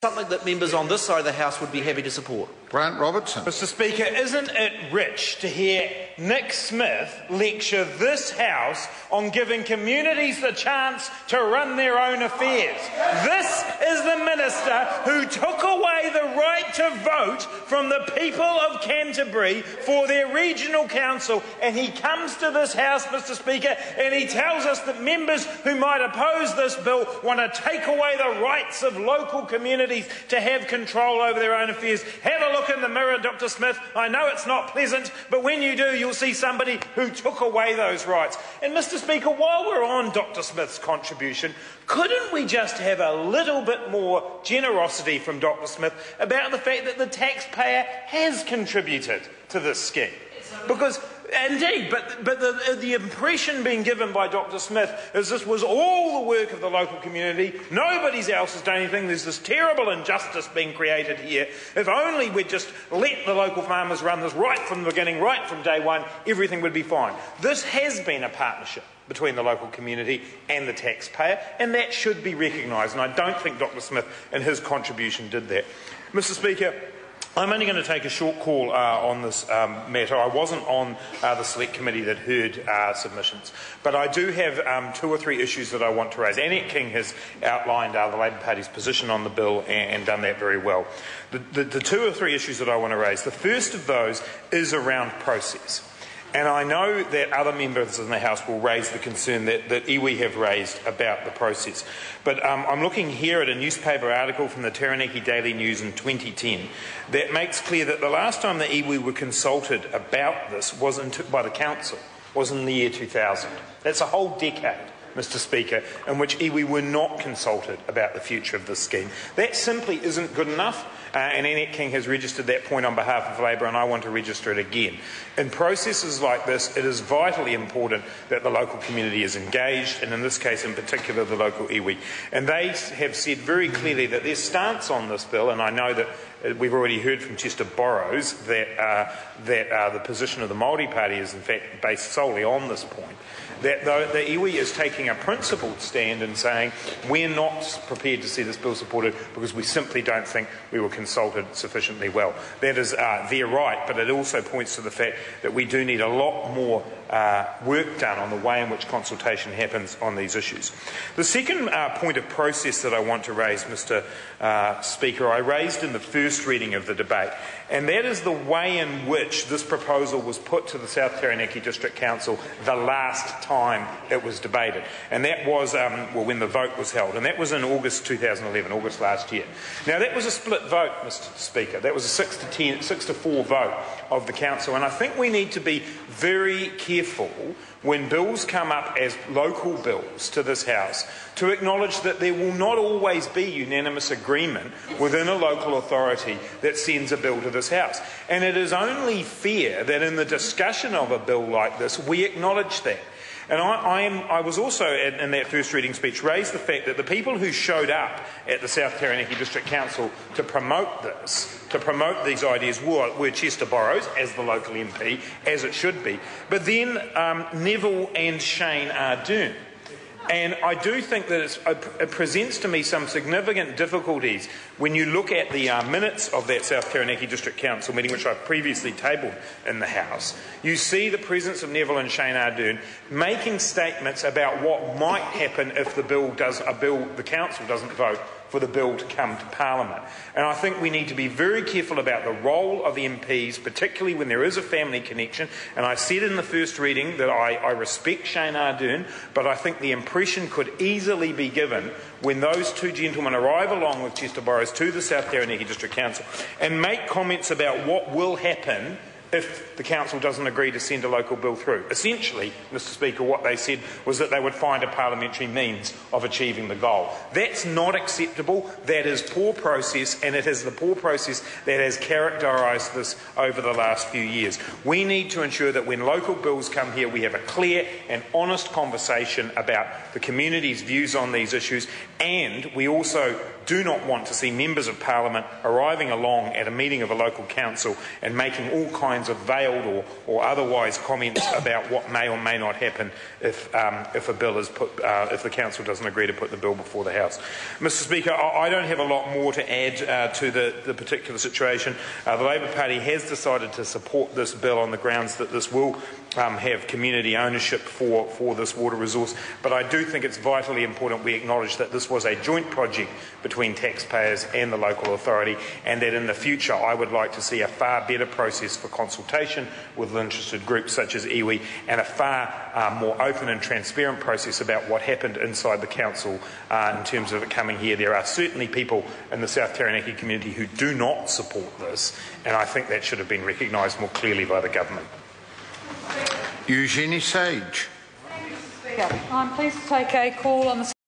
Something that members on this side of the House would be happy to support. Grant Robertson. Mr Speaker, isn't it rich to hear Nick Smith lecture this House on giving communities the chance to run their own affairs? This is the minister who took away the right to vote from the people of Canterbury for their regional council, and he comes to this House, Mr Speaker, and he tells us that members who might oppose this bill want to take away the rights of local communities to have control over their own affairs. Have a look in the mirror, Dr Smith. I know it's not pleasant, but when you do, you'll see somebody who took away those rights. And Mr Speaker, while we're on Dr Smith's contribution, couldn't we just have a little bit more generosity from Dr Smith about the fact that the taxpayer has contributed to this scheme? Because indeed, but the impression being given by Dr Smith is this was all the work of the local community. Nobody else has done anything. There's this terrible injustice being created here. If only we'd just let the local farmers run this right from the beginning, right from day one, everything would be fine. This has been a partnership between the local community and the taxpayer, and that should be recognised. And I don't think Dr Smith and his contribution did that. Mr Speaker, I'm only going to take a short call on this matter. I wasn't on the select committee that heard submissions, but I do have 2 or 3 issues that I want to raise. Annette King has outlined the Labour Party's position on the bill and done that very well. The 2 or 3 issues that I want to raise, the first of those is around process. And I know that other members in the House will raise the concern that iwi have raised about the process. But I'm looking here at a newspaper article from the Taranaki Daily News in 2010 that makes clear that the last time the iwi were consulted about this by the Council was in the year 2000. That's a whole decade, Mr Speaker, in which iwi were not consulted about the future of this scheme. That simply isn't good enough. And Annette King has registered that point on behalf of Labour, and I want to register it again. In processes like this, it is vitally important that the local community is engaged, and in this case in particular the local iwi. And they have said very clearly that their stance on this bill, and I know that we've already heard from Chester Borrows that the position of the Māori Party is in fact based solely on this point, that the iwi is taking a principled stand and saying we're not prepared to see this bill supported because we simply don't think we were consulted sufficiently well. That is their right, but it also points to the fact that we do need a lot more work done on the way in which consultation happens on these issues. The second point of process that I want to raise, Mr Speaker, I raised in the first reading of the debate, and that is the way in which this proposal was put to the South Taranaki District Council the last time it was debated. And that was when the vote was held, and that was in August 2011, August last year. Now that was a split vote, Mr Speaker. That was a 6 to 4 vote of the Council, and I think we need to be very careful when bills come up as local bills to this House to acknowledge that there will not always be unanimous agreement within a local authority that sends a bill to this House. And it is only fair that in the discussion of a bill like this we acknowledge that. And I was also, in that first reading speech, raised the fact that the people who showed up at the South Taranaki District Council to promote this, to promote these ideas, were Chester Borrows, as the local MP, as it should be, but then Neville and Shane Ardern. And I do think that it presents to me some significant difficulties when you look at the minutes of that South Taranaki District Council meeting, which I've previously tabled in the House. You see the presence of Neville and Shane Ardern making statements about what might happen if the Council doesn't vote for the bill to come to Parliament. And I think we need to be very careful about the role of the MPs, particularly when there is a family connection. And I said in the first reading that I respect Shane Ardern, but I think the impression could easily be given when those two gentlemen arrive along with Chester Borrows to the South Taranaki District Council and make comments about what will happen if the Council doesn't agree to send a local bill through. Essentially, Mr Speaker, what they said was that they would find a parliamentary means of achieving the goal. That's not acceptable. That is poor process, and it is the poor process that has characterised this over the last few years. We need to ensure that when local bills come here, we have a clear and honest conversation about the community's views on these issues, and we also do not want to see members of Parliament arriving along at a meeting of a local council and making all kinds of veiled or otherwise comments about what may or may not happen if a bill is put, if the council doesn't agree to put the bill before the House. Mr. Speaker, I don't have a lot more to add to the particular situation. The Labor Party has decided to support this bill on the grounds that this will have community ownership for this water resource, but I do think it's vitally important we acknowledge that this was a joint project between taxpayers and the local authority, and that in the future I would like to see a far better process for consultation with interested groups such as iwi, and a far more open and transparent process about what happened inside the council in terms of it coming here. There are certainly people in the South Taranaki community who do not support this, and I think that should have been recognised more clearly by the government. Eugenie Sage. I'm pleased to take a call on the